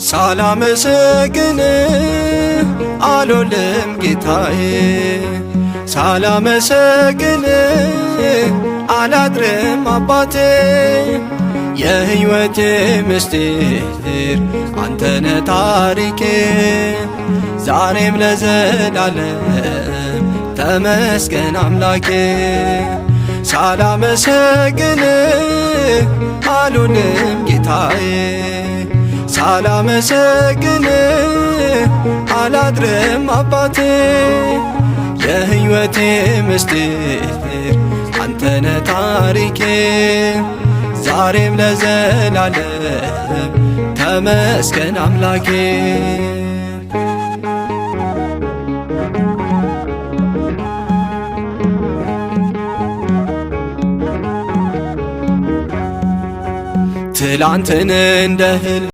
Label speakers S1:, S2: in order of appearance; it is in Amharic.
S1: ሳላመሰግን አልውልም ጌታዬ፣ ሳላመሰግን አላድርም አባቴ። የሕይወቴ ምስጢር አንተነ ታሪኬ፣ ዛሬም ለዘላለም ተመስገን አምላኬ። ሳላመሰግን አልውልም ጌታዬ፣ ሳላመሰግን አላድርም አባቴ። የሕይወቴ ምስጢር አንተነ ታሪኬ፣ ዛሬም ለዘላለም ተመስገን አምላኬ። ትላንትን እንደ